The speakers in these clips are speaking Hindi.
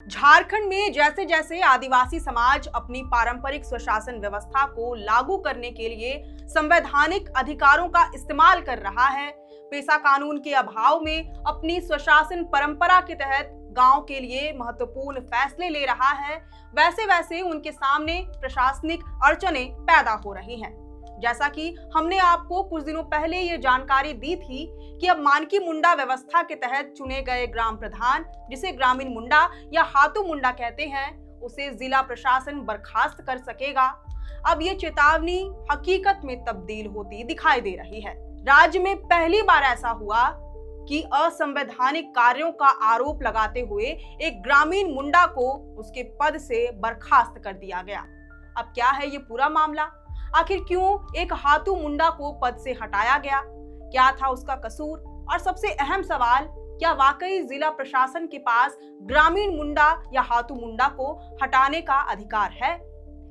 झारखंड में जैसे जैसे आदिवासी समाज अपनी पारंपरिक स्वशासन व्यवस्था को लागू करने के लिए संवैधानिक अधिकारों का इस्तेमाल कर रहा है, पेशा कानून के अभाव में अपनी स्वशासन परंपरा के तहत गांव के लिए महत्वपूर्ण फैसले ले रहा है, वैसे वैसे उनके सामने प्रशासनिक अड़चनें पैदा हो रही हैं। जैसा कि हमने आपको कुछ दिनों पहले ये जानकारी दी थी कि अब मानकी मुंडा व्यवस्था के तहत चुने गए ग्राम प्रधान, जिसे ग्रामीण मुंडा या हाथू मुंडा कहते हैं, उसे जिला प्रशासन बर्खास्त कर सकेगा। अब ये चेतावनी हकीकत में तब्दील होती दिखाई दे रही है। राज्य में पहली बार ऐसा हुआ कि असंवैधानिक कार्यों का आरोप लगाते हुए एक ग्रामीण मुंडा को उसके पद से बर्खास्त कर दिया गया। अब क्या है ये पूरा मामला? आखिर क्यों एक हाथू मुंडा को पद से हटाया गया? क्या था उसका कसूर? और सबसे अहम सवाल, क्या वाकई जिला प्रशासन के पास ग्रामीण मुंडा या हाथू मुंडा को हटाने का अधिकार है?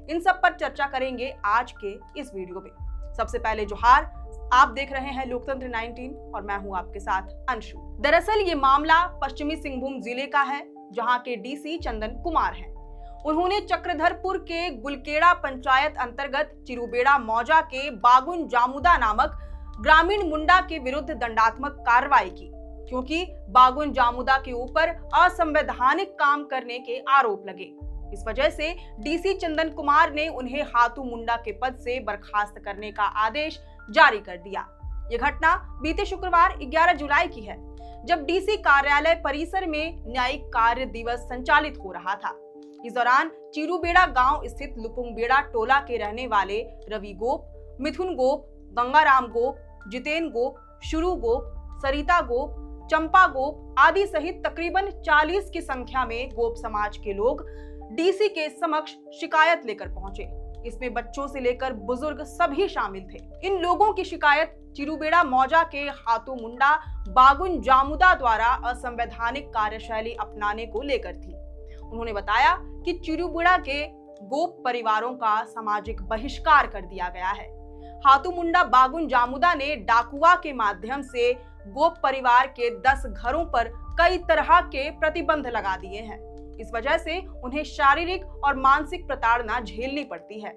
इन सब पर चर्चा करेंगे आज के इस वीडियो में। सबसे पहले जोहार, आप देख रहे हैं लोकतंत्र 19 और मैं हूं आपके साथ अंशु। दरअसल ये मामला पश्चिमी सिंहभूम जिले का है, जहां के डीसी चंदन कुमार हैं। उन्होंने चक्रधरपुर के गुलकेड़ा पंचायत अंतर्गत चिरुबेड़ा मौजा के बागुन जामुदा नामक ग्रामीण मुंडा के विरुद्ध दंडात्मक कार्रवाई की, क्योंकि बागुन जामुदा के ऊपर असंवैधानिक काम करने के आरोप लगे। इस वजह से डीसी चंदन कुमार ने उन्हें हाथू मुंडा के पद से बर्खास्त करने का आदेश जारी कर दिया। यह घटना बीते शुक्रवार 11 जुलाई की है, जब डीसी कार्यालय परिसर में न्यायिक कार्य दिवस संचालित हो रहा था। इस दौरान चिरुबेड़ा गांव स्थित लुपुंगबेड़ा टोला के रहने वाले रवि गोप, मिथुन गोप, गंगाराम गोप, जितेन गोप, शुरू गोप, सरिता गोप, चंपा गोप आदि सहित तकरीबन 40 की संख्या में गोप समाज के लोग डीसी के समक्ष शिकायत लेकर पहुंचे। इसमें बच्चों से लेकर बुजुर्ग सभी शामिल थे। इन लोगों की शिकायत चिरुबेड़ा मौजा के हाथू मुंडा बागुन जामुदा द्वारा असंवैधानिक कार्यशैली अपनाने को लेकर थी। उन्होंने बताया कि चिरुबेड़ा के गोप परिवारों का सामाजिक बहिष्कार कर दिया गया है। हाथू मुंडा बागुन जामुदा ने डाकुआ के माध्यम से गोप परिवार के 10 घरों पर कई तरह के प्रतिबंध लगा दिए हैं। इस वजह से उन्हें शारीरिक और मानसिक प्रताड़ना झेलनी पड़ती है।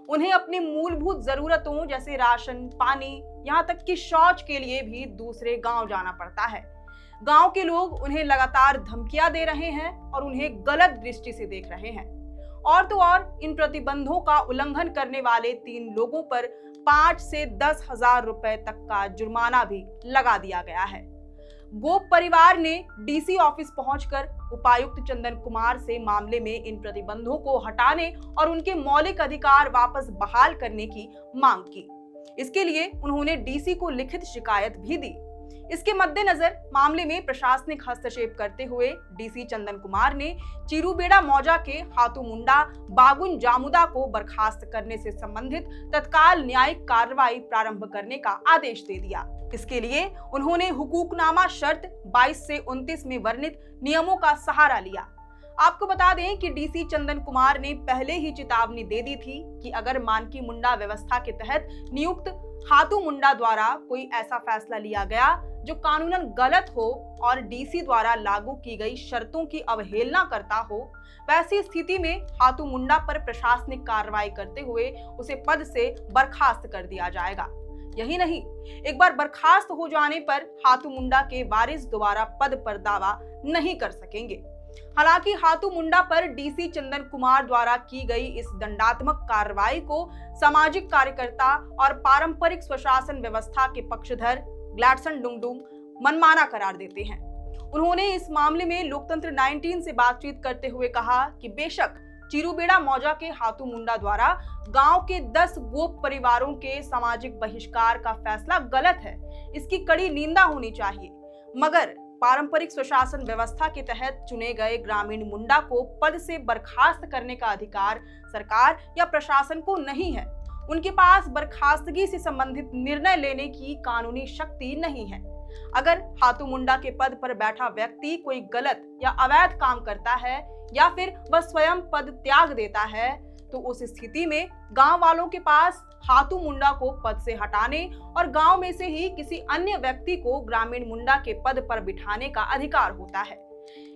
उन्हें अपनी मूलभूत जरूरतों जैसे राशन, पानी, यहाँ तक कि शौच के लिए भी दूसरे गांव जाना पड़ता है। गांव के लोग उन्हें लगातार धमकियां दे रहे हैं और उन्हें गलत दृष्टि से देख रहे हैं। और तो और इन प्रतिबंधों का उल्लंघन करने वाले 3 लोगों पर 5 से 10,000 रुपए तक का जुर्माना भी लगा दिया गया है। गोप परिवार ने डीसी ऑफिस पहुंचकर उपायुक्त चंदन कुमार से मामले में इन प्रतिबंधों को हटाने और उनके मौलिक अधिकार वापस बहाल करने की मांग की। इसके लिए उन्होंने डीसी को लिखित शिकायत भी दी। इसके मद्देनजर मामले में प्रशासनिक हस्तक्षेप करते हुए डीसी चंदन कुमार ने चिरुबेड़ा मौजा के हाथू मुंडा बागुन जामुदा को बर्खास्त करने से संबंधित तत्काल न्यायिक कार्रवाई प्रारंभ करने का आदेश दे दिया। इसके लिए उन्होंने हुकूकनामा शर्त 22 से 29 में वर्णित नियमों का सहारा लिया। आपको बता दें कि डीसी चंदन कुमार ने पहले ही चेतावनी दे दी थी कि अगर मानकी मुंडा व्यवस्था के तहत नियुक्त हाथू मुंडा द्वारा कोई ऐसा फैसला लिया गया जो कानूनन गलत हो और डीसी द्वारा लागू की गई शर्तों की अवहेलना करता हो, वैसी स्थिति में हाथू मुंडा पर प्रशासनिक कार्रवाई करते हुए उसे पद से बर्खास्त कर दिया जाएगा। यही नहीं, एक बार बर्खास्त हो जाने पर हाथू मुंडा के वारिस दोबारा पद पर दावा नहीं कर सकेंगे। हालांकि हाथू मुंडा पर डीसी चंदन कुमार द्वारा की गई इस दंडात्मक कार्रवाई को सामाजिक कार्यकर्ता और पारंपरिक स्वशासन व्यवस्था के पक्षधर ग्लैडसन डुंगडुंग मनमाना करार देते हैं। उन्होंने इस मामले में लोकतंत्र 19 से बातचीत करते हुए कहा कि बेशक चिरुबेड़ा मौजा के हाथू मुंडा द्वारा गांव के 10 गोप परिवारों के सामाजिक बहिष्कार का फैसला गलत है, इसकी कड़ी निंदा होनी चाहिए, मगर पारंपरिक स्वशासन व्यवस्था के तहत चुने गए ग्रामीण मुंडा को पद से बर्खास्त करने का अधिकार सरकार या प्रशासन को नहीं है। उनके पास बर्खास्तगी से संबंधित निर्णय लेने की कानूनी शक्ति नहीं है। अगर हाथू मुंडा के पद पर बैठा व्यक्ति कोई गलत या अवैध काम करता है या फिर वह स्वयं पद त्याग देता है, तो उस स्थिति में गांव वालों के पास हाथू मुंडा को पद से हटाने और गांव में से ही किसी अन्य व्यक्ति को ग्रामीण मुंडा के पद पर बिठाने का अधिकार होता है।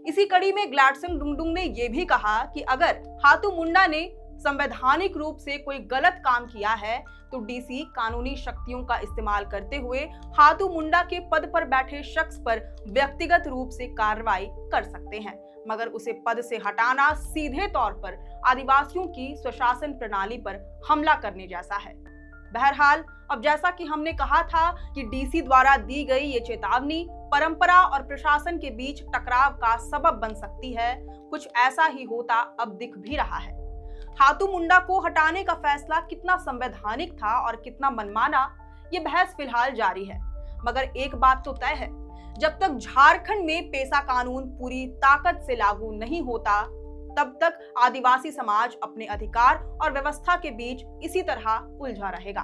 इसी कड़ी में ग्लैडस्टोन डुंगडुंग ने यह भी कहा कि अगर हाथू मुंडा ने संवैधानिक रूप से कोई गलत काम किया है तो डीसी कानूनी शक्तियों का इस्तेमाल करते हुए हाथू मुंडा के पद पर बैठे शख्स पर व्यक्तिगत रूप से कार्रवाई कर सकते हैं, मगर उसे पद से हटाना सीधे तौर पर आदिवासियों की स्वशासन प्रणाली पर हमला करने जैसा है। बहरहाल, अब जैसा कि हमने कहा था कि डीसी द्वारा दी गई ये चेतावनी परंपरा और प्रशासन के बीच टकराव का सबब बन सकती है। कुछ ऐसा ही होता अब दिख भी रहा है। हाथू मुंडा को हटाने का फैसला कितना संवैधानिक था और कितना मनमाना, ये बहस फिलहाल जारी है। मगर एक बात तो तय है, जब तक झारखंड में पेशा कानून पूरी ताकत से लागू नहीं होता तब तक आदिवासी समाज अपने अधिकार और व्यवस्था के बीच इसी तरह उलझा रहेगा।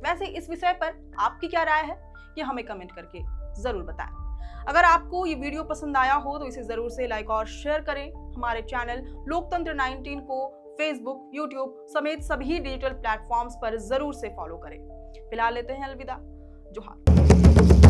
वैसे इस विषय पर आपकी क्या राय है, ये हमें कमेंट करके जरूर बताएं। अगर आपको ये वीडियो पसंद आया हो तो इसे जरूर से लाइक और शेयर करें। हमारे चैनल लोकतंत्र 19 को फेसबुक, यूट्यूब समेत सभी डिजिटल प्लेटफॉर्म्स पर जरूर से फॉलो करें। फिलहाल लेते हैं अलविदा। जोहार।